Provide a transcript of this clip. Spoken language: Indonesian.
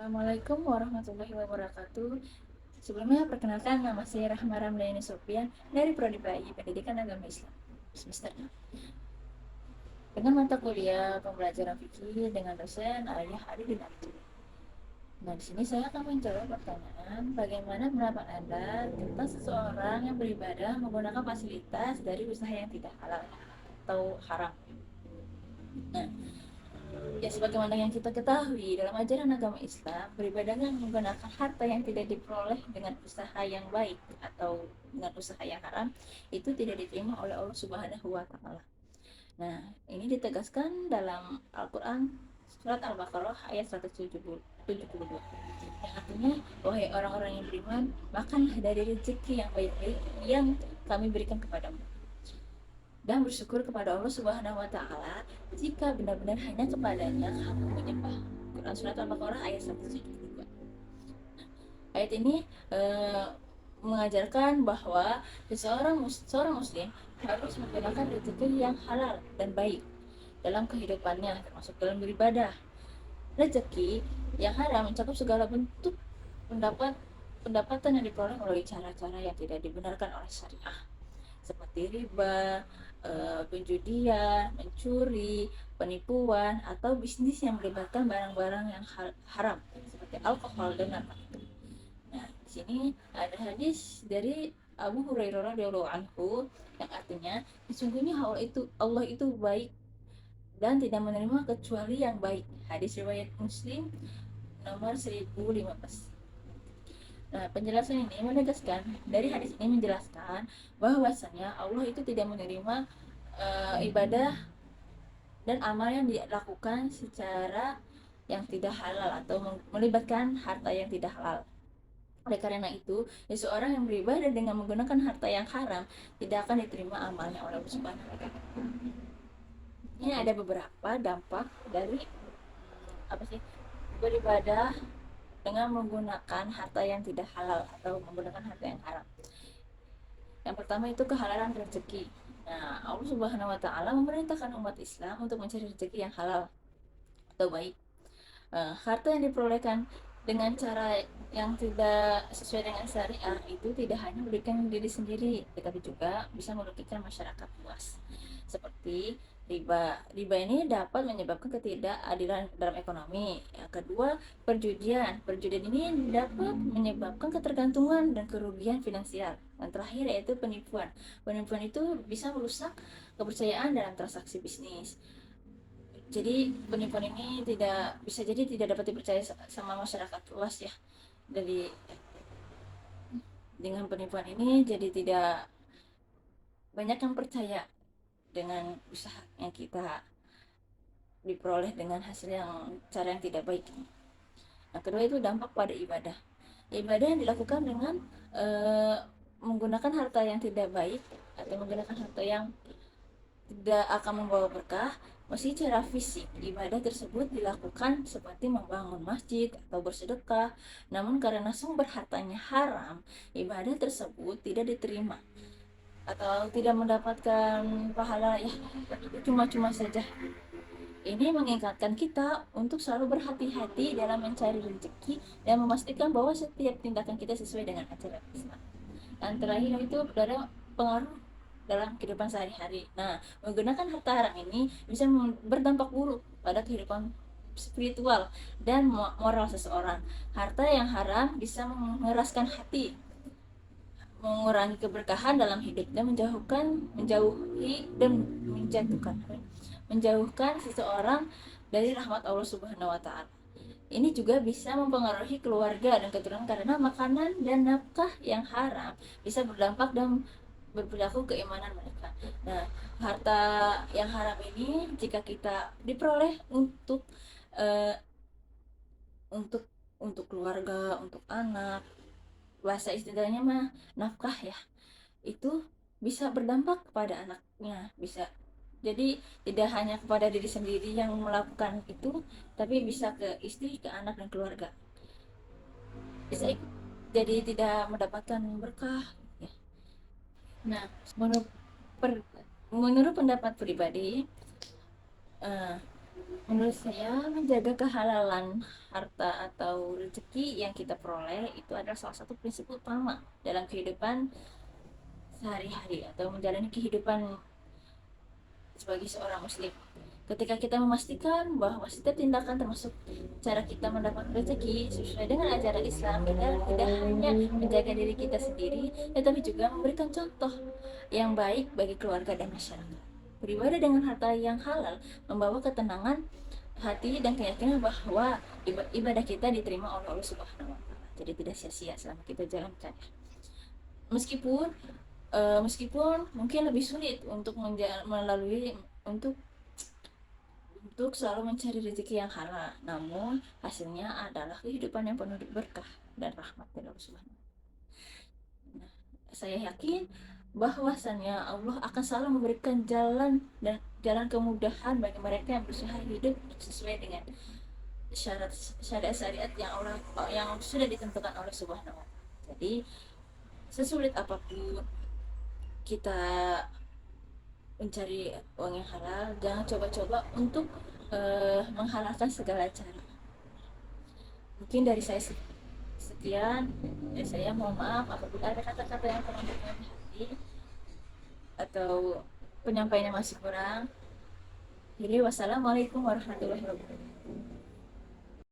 Assalamualaikum warahmatullahi wabarakatuh. Sebelumnya perkenalkan, nama saya Rahma Ramdhani Sofian dari Prodi PAI Pendidikan Agama Islam semester 6. Dengan mata kuliah pembelajaran fikih dengan dosen Ayah Adi Dinarji. Nah, di sini saya akan menjawab pertanyaan, bagaimana pendapat Anda tentang seseorang yang beribadah menggunakan fasilitas dari usaha yang tidak halal atau haram. Nah, ya, sebagaimana yang kita ketahui dalam ajaran agama Islam, beribadah dengan menggunakan harta yang tidak diperoleh dengan usaha yang baik atau dengan usaha yang haram itu tidak diterima oleh Allah Subhanahu wa taala. Nah, ini ditegaskan dalam Al-Qur'an surat Al-Baqarah ayat 172. Yang artinya, wahai orang-orang yang beriman, makanlah dari rezeki yang baik-baik yang kami berikan kepadamu dan bersyukur kepada Allah Subhanahu wa taala jika benar-benar hanya kepadanya kamu menyembah. Quran surat Al-Baqarah ayat 172. Ayat ini mengajarkan bahwa seorang muslim harus menggunakan rezeki yang halal dan baik dalam kehidupannya, termasuk dalam beribadah. Rezeki yang haram mencakup segala bentuk pendapatan yang diperoleh melalui cara-cara yang tidak dibenarkan oleh syariah, seperti riba, penjudian, mencuri, penipuan, atau bisnis yang melibatkan barang-barang yang haram seperti alkohol dan narkotika. Nah, di sini ada hadis dari Abu Hurairah radhiyallahu anhu yang artinya, sesungguhnya Allah itu baik dan tidak menerima kecuali yang baik. Hadis riwayat Muslim nomor 1015. Nah, penjelasan ini menegaskan, dari hadis ini menjelaskan bahwasanya Allah itu tidak menerima ibadah dan amal yang dilakukan secara yang tidak halal atau melibatkan harta yang tidak halal. Oleh karena itu, seseorang yang beribadah dengan menggunakan harta yang haram tidak akan diterima amalnya oleh Allah Subhanahu wa taala. Ini ada beberapa dampak dari apa sih? Beribadah dengan menggunakan harta yang tidak halal atau menggunakan harta yang haram. Yang pertama itu kehalalan rezeki. Nah, Allah Subhanahu wa taala memerintahkan umat Islam untuk mencari rezeki yang halal atau baik. Harta yang diperolehkan dengan cara yang tidak sesuai dengan syariah itu tidak hanya merugikan diri sendiri, tetapi juga bisa merugikan masyarakat luas. Seperti riba. Riba ini dapat menyebabkan ketidakadilan dalam ekonomi. Yang kedua, perjudian. Perjudian ini dapat menyebabkan ketergantungan dan kerugian finansial. Dan terakhir yaitu penipuan. Penipuan itu bisa merusak kepercayaan dalam transaksi bisnis. Jadi penipuan ini tidak dapat dipercaya sama masyarakat luas ya. Jadi dengan penipuan ini jadi tidak banyak yang percaya dengan usaha yang kita diperoleh dengan hasil yang cara yang tidak baik. Yang kedua itu dampak pada ibadah. Ibadah yang dilakukan dengan menggunakan harta yang tidak baik atau menggunakan harta yang tidak akan membawa berkah. Meski secara fisik ibadah tersebut dilakukan seperti membangun masjid atau bersedekah, namun karena sumber hartanya haram, ibadah tersebut tidak diterima atau tidak mendapatkan pahala, ya cuma-cuma saja. Ini mengingatkan kita untuk selalu berhati-hati dalam mencari rezeki dan memastikan bahwa setiap tindakan kita sesuai dengan ajaran Islam. Dan terakhir itu ada pengaruh dalam kehidupan sehari-hari. Nah, menggunakan harta haram ini bisa berdampak buruk pada kehidupan spiritual dan moral seseorang. Harta yang haram bisa mengeraskan hati, mengurangi keberkahan dalam hidup dan menjauhkan seseorang dari rahmat Allah Subhanahu wa taala. Ini juga bisa mempengaruhi keluarga dan keturunan karena makanan dan nafkah yang haram bisa berdampak dan berperilaku keimanan mereka. Nah, harta yang haram ini jika kita diperoleh uh, untuk untuk keluarga, untuk anak, bahasa istilahnya mah nafkah ya, itu bisa berdampak kepada anaknya, bisa jadi tidak hanya kepada diri sendiri yang melakukan itu, tapi bisa ke istri, ke anak dan keluarga, bisa jadi tidak mendapatkan berkah ya. Nah, menurut, menurut pendapat pribadi, Menurut saya, menjaga kehalalan harta atau rezeki yang kita peroleh itu adalah salah satu prinsip utama dalam kehidupan sehari-hari atau menjalani kehidupan sebagai seorang muslim. Ketika kita memastikan bahwa setiap tindakan termasuk cara kita mendapat rezeki sesuai dengan ajaran Islam, kita tidak hanya menjaga diri kita sendiri, tetapi juga memberikan contoh yang baik bagi keluarga dan masyarakat. Beribadah dengan harta yang halal membawa ketenangan hati dan keyakinan bahwa ibadah kita diterima oleh Allah Subhanahu wa taala. Jadi tidak sia-sia selama kita jalankan. Meskipun meskipun mungkin lebih sulit untuk melalui untuk selalu mencari rezeki yang halal, namun hasilnya adalah kehidupan yang penuh berkah dan rahmat dari Allah Subhanahu. Nah, saya yakin bahwasannya Allah akan selalu memberikan jalan dan jalan kemudahan bagi mereka yang berusaha hidup sesuai dengan syarat syariat yang Allah yang sudah ditentukan oleh Subhanahu wa taala. Jadi sesulit apapun kita mencari uang yang halal, jangan coba-coba untuk menghalalkan segala cara. Mungkin dari saya sekian. Dari saya mohon maaf apabila ada kata-kata yang kurang berkenan di hati atau penyampaiannya masih kurang. Jadi wassalamualaikum warahmatullahi wabarakatuh.